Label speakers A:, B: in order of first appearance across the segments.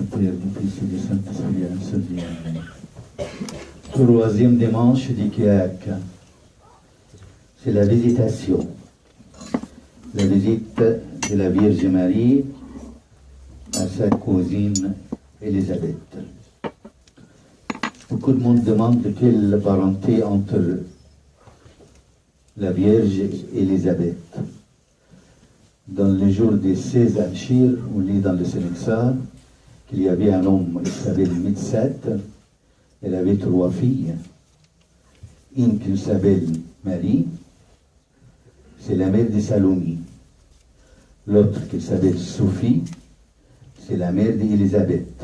A: Père, du Fils et du Saint-Esprit, un seul Dieu. Troisième dimanche du Kiak, c'est la visitation. La visite de la Vierge Marie à sa cousine Élisabeth. Beaucoup de monde demande de quelle parenté entre la Vierge et Élisabeth. Dans le jour des 16 Achir, on lit dans le Sénexar qu'il y avait un homme qui s'appelait Mitsat. Elle avait 3 filles. Une qui s'appelle Marie, c'est la mère de Salomé. L'autre qui s'appelle Sophie, c'est la mère d'Élisabeth.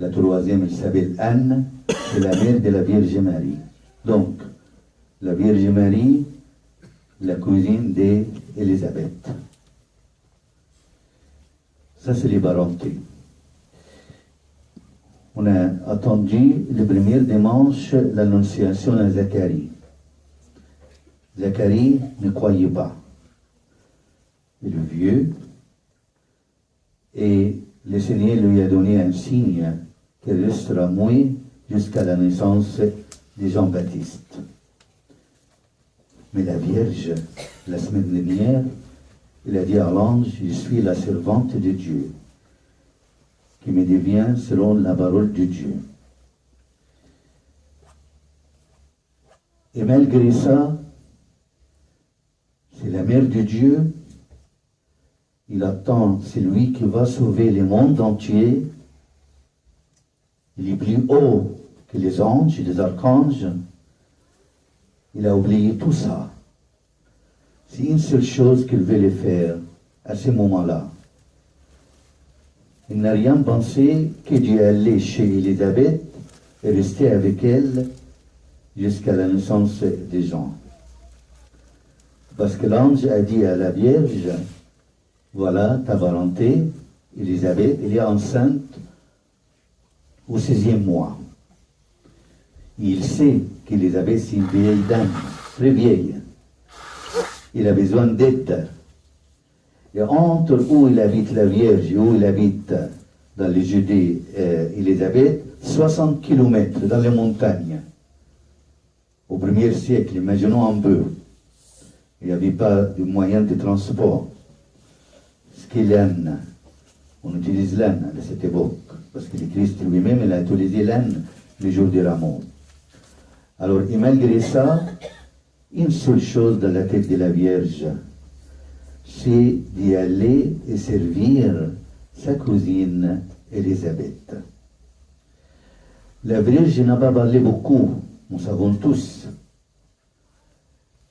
A: La troisième, elle s'appelle Anne, c'est la mère de la Vierge Marie. Donc, la Vierge Marie, la cousine d'Élisabeth. Ça, c'est les parentés. On a attendu le premier dimanche l'annonciation à Zacharie. Zacharie ne croyait pas. Il est vieux, et le Seigneur lui a donné un signe qu'il restera muet jusqu'à la naissance de Jean-Baptiste. Mais la Vierge, la semaine dernière, il a dit à l'ange, je suis la servante de Dieu, qui me devient selon la parole de Dieu. Et malgré ça, c'est la mère de Dieu. Il attend, c'est lui qui va sauver le monde entier. Il est plus haut que les anges et les archanges. Il a oublié tout ça. C'est une seule chose qu'il voulait faire à ce moment-là. Il n'a rien pensé que Dieu allait chez Élisabeth et rester avec elle jusqu'à la naissance des gens. Parce que l'ange a dit à la Vierge, voilà ta parenté, Élisabeth, elle est enceinte au 6e mois. Il sait qu'Élisabeth, c'est une vieille dame, très vieille. Il a besoin d'aide. Et entre où il habite la Vierge et où il habite dans les Judée Élisabeth, 60 km dans les montagnes. Au 1er siècle, imaginons un peu. Il n'y avait pas de moyens de transport. Laine. On utilise laine à cette époque, parce que le Christ lui-même, il a utilisé laine le jour du Rameau. Alors, et malgré ça, une seule chose dans la tête de la Vierge, c'est d'y aller et servir sa cousine Élisabeth. La Vierge n'a pas parlé beaucoup, nous savons tous.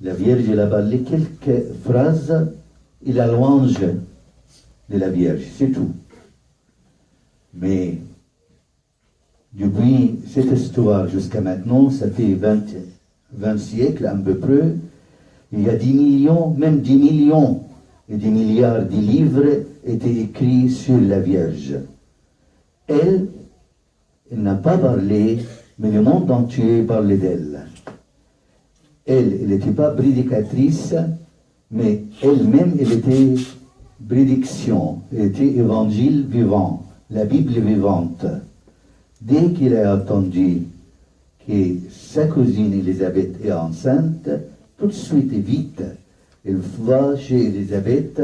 A: La Vierge, elle a parlé quelques phrases et la louange de la Vierge, c'est tout. Mais depuis cette histoire jusqu'à maintenant, ça fait 20 siècles à peu près, il y a 10 millions, même 10 millions et 10 milliards de livres étaient écrits sur la Vierge. Elle n'a pas parlé, mais le monde entier parlait d'elle. Elle n'était pas prédicatrice, mais elle-même, elle était prédiction, elle était évangile vivant, la Bible vivante. Dès qu'il a entendu que sa cousine Élisabeth est enceinte, tout de suite et vite, il va chez Élisabeth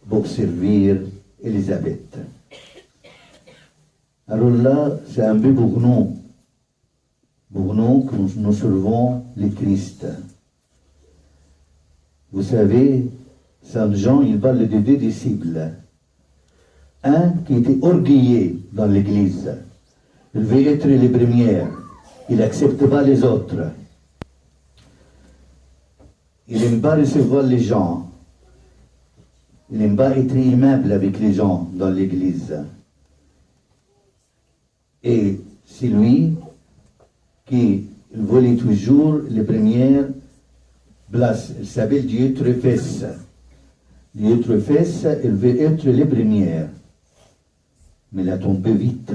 A: pour servir Élisabeth. Alors là, c'est un peu pour nous que nous servons le Christ. Vous savez, Saint Jean, il parle de 2 disciples. Un qui était orgueilleux dans l'Église. Il veut être le premier. Il n'accepte pas les autres. Il n'aime pas recevoir les gens. Il n'aime pas être aimable avec les gens dans l'Église. Et c'est lui qui voulait toujours les premières places. Il s'appelle Dietrefès. Dietrefès, il veut être les premières. Mais il a tombé vite.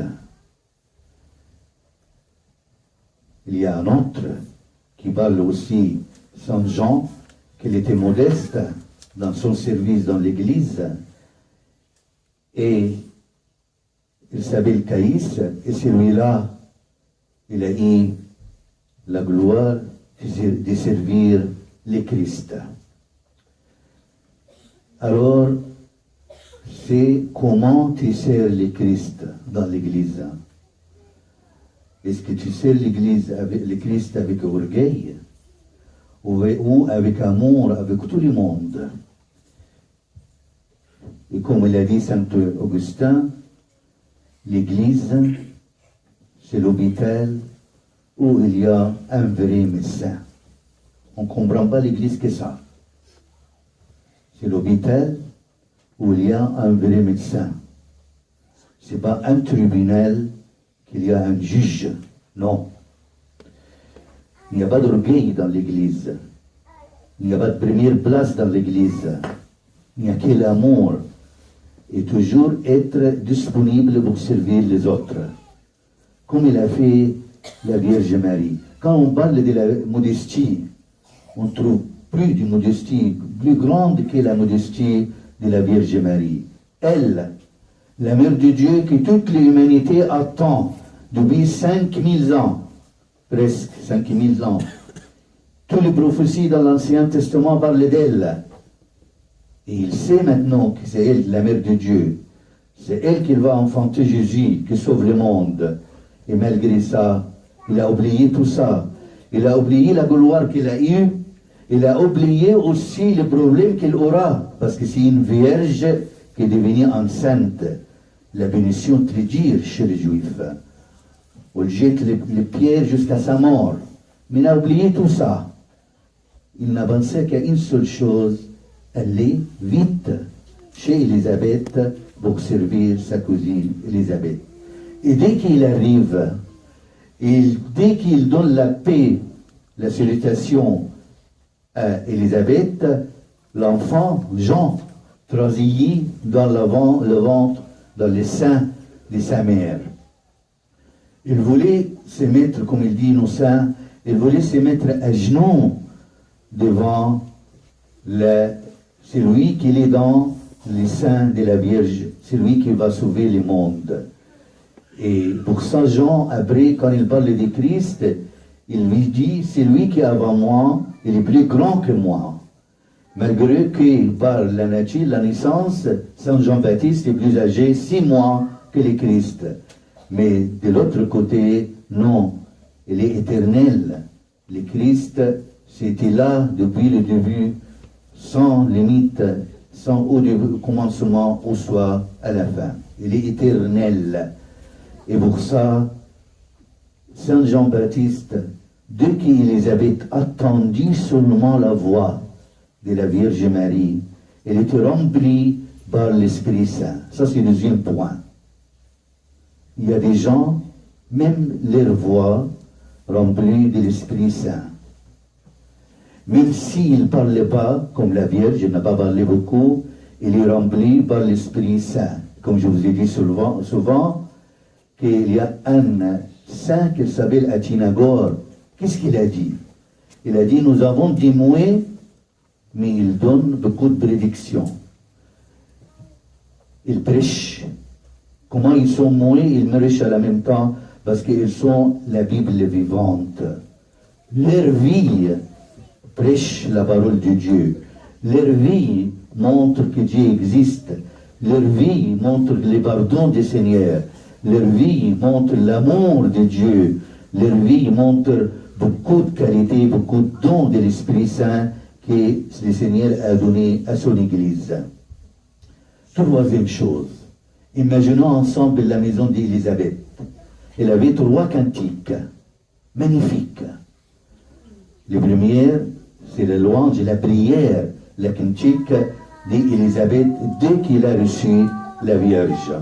A: Il y a un autre qui parle aussi, Saint Jean, qu'il était modeste dans son service dans l'Église. Et il s'appelle Caïs, et celui-là, il a eu la gloire de servir le Christ. Alors, c'est comment tu sers le Christ dans l'Église. Est-ce que tu sers l'Église avec le Christ avec orgueil ou avec amour avec tout le monde? Et comme il a dit Saint Augustin, l'Église, c'est l'hôpital où il y a un vrai médecin. On ne comprend pas l'Église que ça. C'est l'hôpital où il y a un vrai médecin. Ce n'est pas un tribunal qu'il y a un juge. Non. Il n'y a pas d'orgueil dans l'Église. Il n'y a pas de première place dans l'Église. Il n'y a que l'amour. Et toujours être disponible pour servir les autres. Comme il a fait la Vierge Marie. Quand on parle de la modestie, on trouve plus de modestie, plus grande que la modestie de la Vierge Marie. Elle, la Mère de Dieu que toute l'humanité attend depuis 5000 ans, presque 5000 ans. Toutes les prophéties dans l'Ancien Testament parlent d'elle. Et il sait maintenant que c'est elle, la Mère de Dieu. C'est elle qui va enfanter Jésus, qui sauve le monde. Et malgré ça, il a oublié tout ça. Il a oublié la gloire qu'il a eue. Il a oublié aussi le problème qu'il aura. Parce que c'est une vierge qui est devenue enceinte. La bénédiction très dure chez les Juifs. On jette les pierres jusqu'à sa mort. Mais il a oublié tout ça. Il n'a pensé qu'à une seule chose, aller vite chez Élisabeth pour servir sa cousine Élisabeth. Et dès qu'il arrive, dès qu'il donne la paix, la salutation à Élisabeth, l'enfant, Jean, transillit dans le ventre, dans le sein de sa mère. Il voulait se mettre, comme il dit nos saints, il voulait se mettre à genoux devant celui qui est dans les seins de la Vierge, celui qui va sauver le monde. Et pour ça, Jean, après, quand il parle de Christ, il lui dit, c'est lui qui est avant moi, il est plus grand que moi. Malgré que par la nature, la naissance, Saint Jean-Baptiste est plus âgé 6 mois que le Christ. Mais de l'autre côté, non, il est éternel. Le Christ, c'était là depuis le début, sans limite, sans au commencement au soir à la fin. Il est éternel. Et pour ça, Saint Jean-Baptiste, dès qu'Élisabeth attendit seulement la voix de la Vierge Marie, elle était remplie par l'Esprit Saint. Ça, c'est le deuxième point. Il y a des gens, même leur voix, remplie de l'Esprit Saint. Même s'il ne parlait pas, comme la Vierge n'a pas parlé beaucoup, il est rempli par l'Esprit Saint. Comme je vous ai dit souvent qu'il y a un saint qui s'appelle Athénagore. Qu'est-ce qu'il a dit? Il a dit, nous avons des mouets, mais il donne beaucoup de prédictions. Il prêche. Comment ils sont mouets, ils prêchent à la même temps, parce qu'ils sont la Bible vivante. Leur vie prêche la parole de Dieu. Leur vie montre que Dieu existe. Leur vie montre le pardon du Seigneur. Leur vie montre l'amour de Dieu. Leur vie montre beaucoup de qualités, beaucoup de dons de l'Esprit Saint que le Seigneur a donné à son Église. Troisième chose, imaginons ensemble la maison d'Élisabeth. Elle avait 3 cantiques magnifiques. Le premier, c'est le louange et la prière, la cantique d'Élisabeth dès qu'il a reçu la Vierge.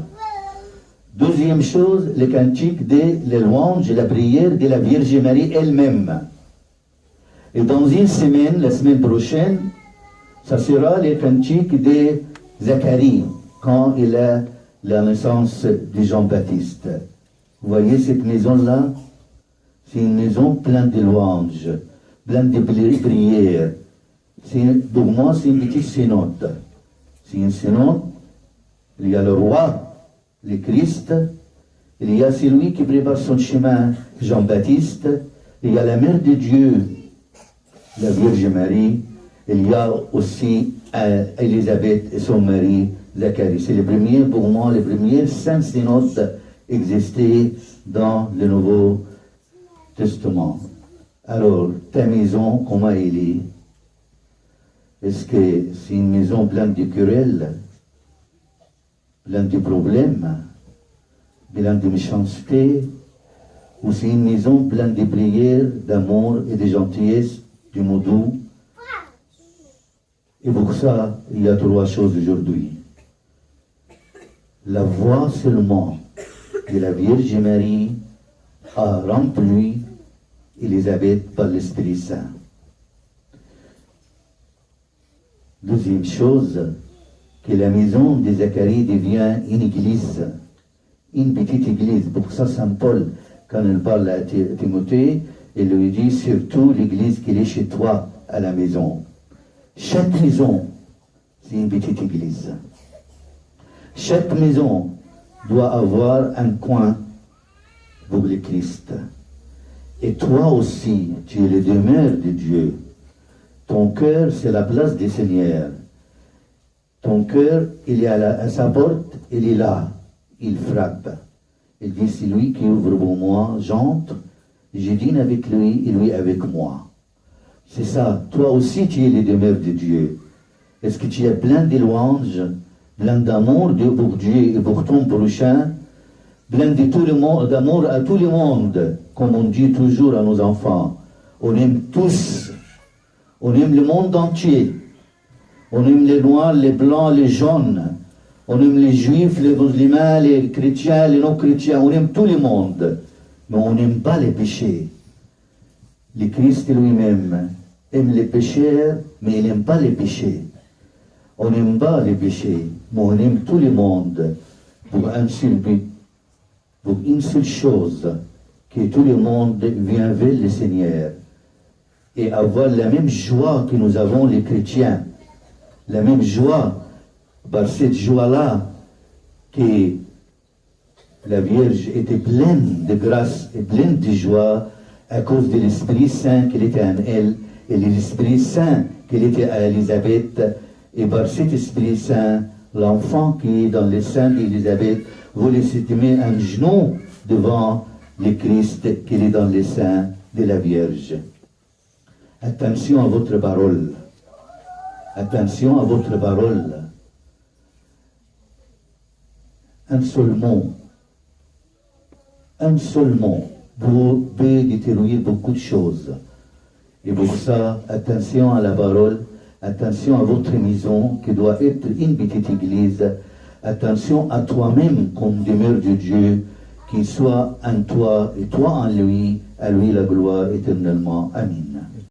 A: Deuxième chose, le cantique de la louange et la prière de la Vierge Marie elle-même. Et dans une semaine, la semaine prochaine, ça sera le cantique de Zacharie, quand il a la naissance de Jean-Baptiste. Vous voyez cette maison-là? C'est une maison pleine de louanges, pleine de prières. Pour moi, c'est une petite synode. C'est une synode, il y a le roi, le Christ, Il y a celui qui prépare son chemin, Jean-Baptiste. Il y a la Mère de Dieu, la Vierge Marie. Il y a aussi Élisabeth et son mari, Zacharie. C'est les premiers, pour moi, les premiers saints synodes existaient dans le Nouveau Testament. Alors, ta maison, comment elle est? Est-ce que c'est une maison pleine de querelles, pleine de problèmes, pleine de méchanceté, ou c'est une maison pleine de prières, d'amour et de gentillesse, du mot doux? Et pour ça, il y a trois choses aujourd'hui. La voix seulement de la Vierge Marie a rempli Élisabeth par l'Esprit Saint. Deuxième chose, que la maison de Zacharie devient une église, une petite église. Pour ça, Saint Paul, quand il parle à Timothée, il lui dit surtout l'église qui est chez toi à la maison. Chaque maison, c'est une petite église. Chaque maison doit avoir un coin pour le Christ. Et toi aussi, tu es le demeure de Dieu. Ton cœur, c'est la place du Seigneur. Ton cœur, il est à sa porte, il est là, il frappe. Il dit, c'est lui qui ouvre pour moi, j'entre, je dîne avec lui et lui avec moi. C'est ça, toi aussi tu es le demeure de Dieu. Est-ce que tu es plein de louanges, plein d'amour pour Dieu et pour ton prochain, plein de tout le monde, d'amour à tout le monde, comme on dit toujours à nos enfants. On aime tous, on aime le monde entier. On aime les noirs, les blancs, les jaunes. On aime les juifs, les musulmans, les chrétiens, les non-chrétiens. On aime tout le monde. Mais on n'aime pas les péchés. Le Christ lui-même aime les pécheurs, mais il n'aime pas les péchés. On n'aime pas les péchés, mais on aime tout le monde pour un seul but, pour une seule chose, que tout le monde vienne vers le Seigneur et avoir la même joie que nous avons les chrétiens. La même joie, par cette joie-là, que la Vierge était pleine de grâce et pleine de joie à cause de l'Esprit Saint qui était en elle et l'Esprit Saint qui était à Élisabeth. Et par cet Esprit Saint, l'enfant qui est dans le sein d'Élisabeth voulait se mettre un genou devant le Christ qui est dans le sein de la Vierge. Attention à votre parole. Attention à votre parole. Un seul mot peut détruire beaucoup de choses. Et pour ça, attention à la parole, attention à votre maison qui doit être une petite église, attention à toi-même comme demeure de Dieu, qu'il soit en toi et toi en lui, à lui la gloire éternellement. Amen.